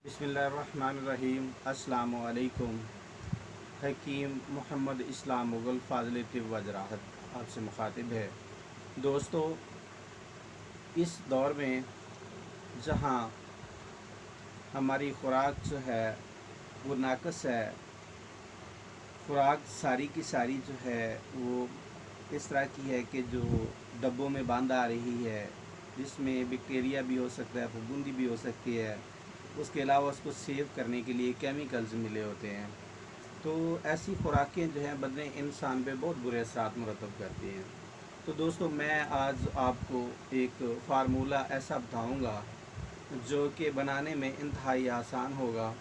बिस्मिल्लाहिर्रहमानिर्रहीम। अस्सलामु अलैकुम। हकीम मोहम्मद इस्लाम मुग़ल फ़ाज़िल तिब वजराहत आपसे मुखातिब है। दोस्तों, इस दौर में जहाँ हमारी ख़ुराक जो है वो नाक़स है, ख़ुराक सारी की सारी जो है वो इस तरह की है कि जो डब्बों में बंद आ रही है, जिसमें बैक्टीरिया भी हो सकता है, फफूंदी भी हो सकती है। उसके अलावा उसको सेव करने के लिए केमिकल्स मिले होते हैं। तो ऐसी खुराकें जो हैं बदले इंसान पे बहुत बुरे असरात मुरतब करती हैं। तो दोस्तों, मैं आज आपको एक फ़ार्मूला ऐसा बताऊंगा जो कि बनाने में इंतहाई आसान होगा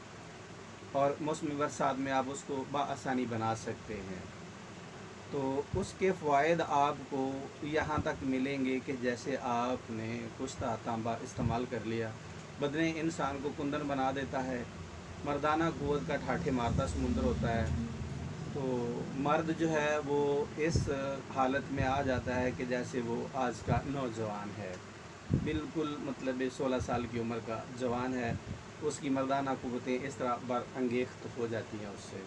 और मौसमी बरसात में आप उसको बआसानी बना सकते हैं। तो उसके फ़वाइद आपको यहाँ तक मिलेंगे कि जैसे आपने कुश्ता तांबा इस्तेमाल कर लिया, बदने इंसान को कुंदन बना देता है, मर्दाना क़ुव्वत का ठाठे मारता समुंदर होता है। तो मर्द जो है वो इस हालत में आ जाता है कि जैसे वो आज का नौजवान है, बिल्कुल मतलब 16 साल की उम्र का जवान है। उसकी मर्दाना क़ुव्वतें इस तरह बरअंगेख्त हो जाती हैं उससे।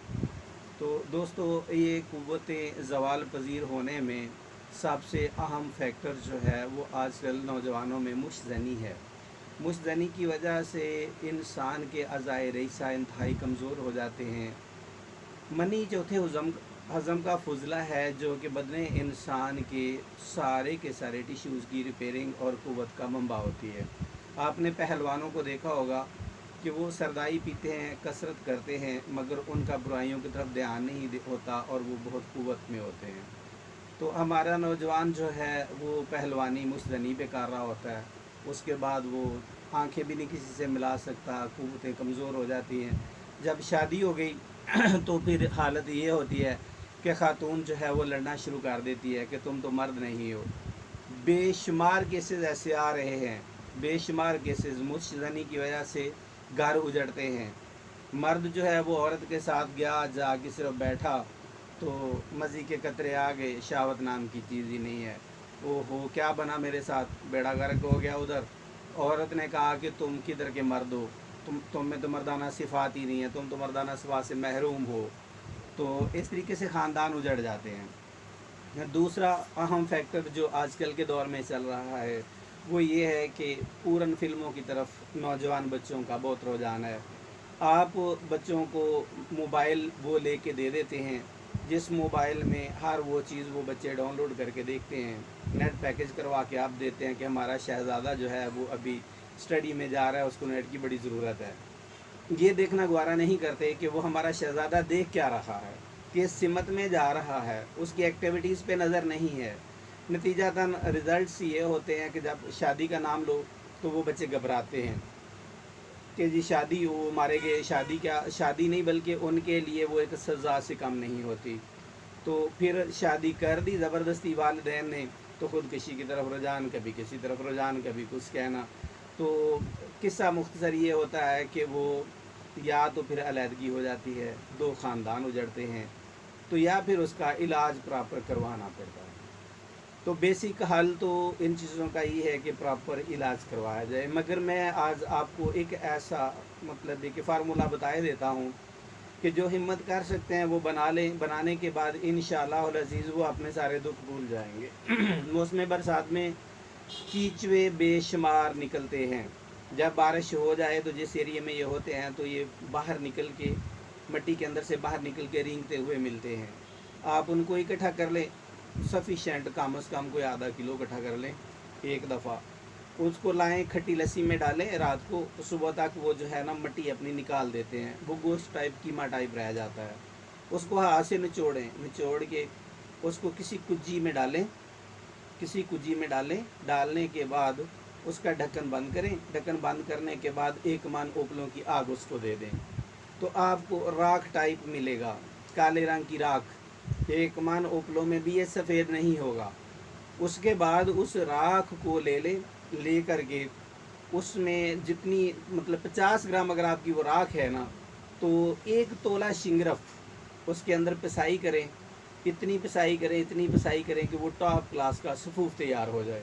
तो दोस्तों, ये क़ुव्वतें ज़वाल पज़ीर होने में सबसे अहम फैक्टर जो है वो आजकल नौजवानों में मुश्तज़नी है। मुश्तज़नी की वजह से इंसान के अज़ाए रईसा इंतहाई कमज़ोर हो जाते हैं। मनी चौथे हज़म का फुजला है जो कि बदने इंसान के सारे टिश्यूज़ की रिपेयरिंग और क़ुव्वत का मंबा होती है। आपने पहलवानों को देखा होगा कि वो सरदाई पीते हैं, कसरत करते हैं, मगर उनका बुराइयों की तरफ ध्यान नहीं होता और वो बहुत क़ुव्वत में होते हैं। तो हमारा नौजवान जो है वो पहलवानी मुश्तनी पे कर रहा होता है, उसके बाद वो आंखें भी नहीं किसी से मिला सकता, क़ुव्वतें कमज़ोर हो जाती हैं। जब शादी हो गई तो फिर हालत ये होती है कि ख़ातून जो है वो लड़ना शुरू कर देती है कि तुम तो मर्द नहीं हो। बेशुमार केसेस ऐसे आ रहे हैं, बेशुमार केसेस मुश्तनी की वजह से घर उजड़ते हैं। मर्द जो है वो औरत के साथ गया, जाके सिर्फ बैठा तो मज़ी के कतरे आ गए, शहावत नाम की चीज़ ही नहीं है। ओहो, क्या बना मेरे साथ, बेड़ा गर्क हो गया उधर। औरत ने कहा कि तुम किधर के मर्द हो, तुम में तो मर्दाना सिफ़ात ही नहीं है, तुम तो मर्दाना सिफ़ात से महरूम हो। तो इस तरीके से ख़ानदान उजड़ जाते हैं। दूसरा अहम फैक्टर जो आजकल के दौर में चल रहा है वो ये है कि पूरन फिल्मों की तरफ नौजवान बच्चों का बहुत रुझान है। आप बच्चों को मोबाइल वो लेके दे देते हैं जिस मोबाइल में हर वो चीज़ वो बच्चे डाउनलोड करके देखते हैं। नेट पैकेज करवा के आप देते हैं कि हमारा शहज़ादा जो है वो अभी स्टडी में जा रहा है, उसको नेट की बड़ी ज़रूरत है। ये देखना गवारा नहीं करते कि वो हमारा शहज़ादा देख क्या रहा है, किस सिमत में जा रहा है, उसकी एक्टिविटीज़ पे नज़र नहीं है। नतीजातन रिज़ल्ट्स ये होते हैं कि जब शादी का नाम लो तो वो बच्चे घबराते हैं कि जी शादी वो मारे गए, शादी क्या, शादी नहीं बल्कि उनके लिए वो एक सज़ा से कम नहीं होती। तो फिर शादी कर दी ज़बरदस्ती वालिदैन ने, तो ख़ुदकशी की तरफ रुझान, कभी किसी तरफ रुझान, कभी कुछ कहना। तो किस्सा मुख्तसर ये होता है कि वो या तो फिर अलहदगी हो जाती है, दो ख़ानदान उजड़ते हैं, तो या फिर उसका इलाज प्रॉपर करवाना पड़ता है। तो बेसिक हल तो इन चीज़ों का ये है कि प्रॉपर इलाज करवाया जाए। मगर मैं आज आपको एक ऐसा मतलब कि फ़ार्मूला बताए देता हूँ कि जो हिम्मत कर सकते हैं वो बना लें। बनाने के बाद इंशाअल्लाह अज़ीज़ वो अपने सारे दुख भूल जाएंगे। मौसम बरसात में कीचवे बेशुमार निकलते हैं। जब बारिश हो जाए तो जिस एरिया में ये होते हैं तो ये बाहर निकल के मिट्टी के अंदर से बाहर निकल के रेंगते हुए मिलते हैं। आप उनको इकट्ठा कर लें, सफिशेंट, कम अज़ कम कोई आधा किलो इकट्ठा कर लें एक दफ़ा। उसको लाएं, खट्टी लस्सी में डालें रात को, तो सुबह तक वो जो है ना मिट्टी अपनी निकाल देते हैं। वो गोश्त टाइप, कीमा टाइप रह जाता है। उसको हाथ से निचोड़ें, निचोड़ के उसको किसी कुज्जी में डालें, किसी कुजी में डालें। डालने के बाद उसका ढक्कन बंद करें। ढक्कन बंद करने के बाद एक मन ओपलों की आग उसको दे दें, तो आपको राख टाइप मिलेगा, काले रंग की राख। एक मन ओपलों में भी ये सफ़ेद नहीं होगा। उसके बाद उस राख को ले लें, ले करके उसमें जितनी मतलब 50 ग्राम अगर आपकी वो राख है ना, तो 1 तोला शिंगरफ उसके अंदर पिसाई करें। इतनी पिसाई करें, इतनी पिसाई करें कि वो टॉप क्लास का सफ़ूफ तैयार हो जाए।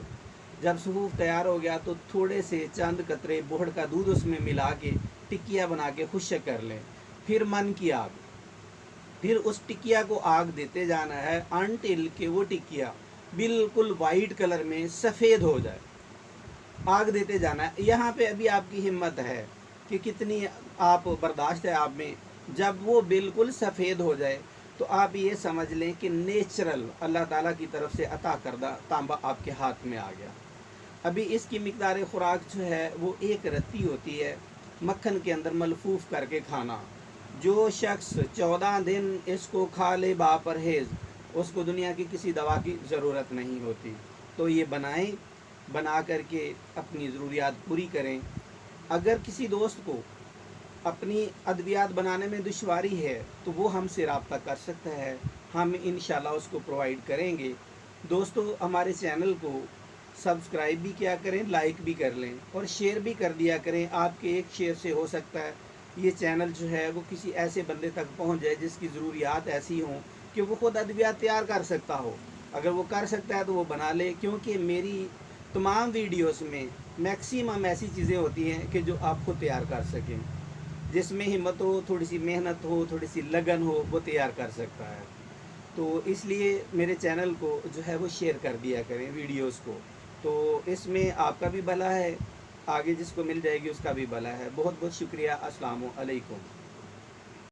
जब सफ़ूफ तैयार हो गया तो थोड़े से चंद कतरे बोहड़ का दूध उसमें मिला के टिकिया बना के खुश्क कर लें। फिर मन की आग, फिर उस टिकिया को आग देते जाना है अनटिल के वो टिकिया बिल्कुल वाइट कलर में सफ़ेद हो जाए। आग देते जाना है। यहाँ पे अभी आपकी हिम्मत है कि कितनी आप बर्दाश्त है आप में। जब वो बिल्कुल सफ़ेद हो जाए तो आप ये समझ लें कि नेचुरल अल्लाह ताला की तरफ से अता करदा तांबा आपके हाथ में आ गया। अभी इसकी मिकदार खुराक जो है वो एक रत्ती होती है, मक्खन के अंदर मलफूफ करके खाना। जो शख्स 14 दिन इसको खा ले बापरहेज़, उसको दुनिया की किसी दवा की ज़रूरत नहीं होती। तो ये बनाएं, बना करके अपनी ज़रूरियात पूरी करें। अगर किसी दोस्त को अपनी अद्वियात बनाने में दुश्वारी है तो वो हमसे रब्ता कर सकता है, हम इंशाल्लाह उसको प्रोवाइड करेंगे। दोस्तों, हमारे चैनल को सब्सक्राइब भी किया करें, लाइक भी कर लें और शेयर भी कर दिया करें। आपके एक शेयर से हो सकता है ये चैनल जो है वो किसी ऐसे बंदे तक पहुंच जाए जिसकी ज़रूरियात ऐसी हों कि वो ख़ुद अद्वियात तैयार कर सकता हो। अगर वो कर सकता है तो वो बना ले, क्योंकि मेरी तमाम वीडियोस में मैक्सिमम ऐसी चीज़ें होती हैं कि जो आप खुद तैयार कर सकें। जिसमें हिम्मत हो, थोड़ी सी मेहनत हो, थोड़ी सी लगन हो, वो तैयार कर सकता है। तो इसलिए मेरे चैनल को जो है वो शेयर कर दिया करें वीडियोस को। तो इसमें आपका भी भला है, आगे जिसको मिल जाएगी उसका भी भला है। बहुत बहुत शुक्रिया। अस्सलामु अलैकुम।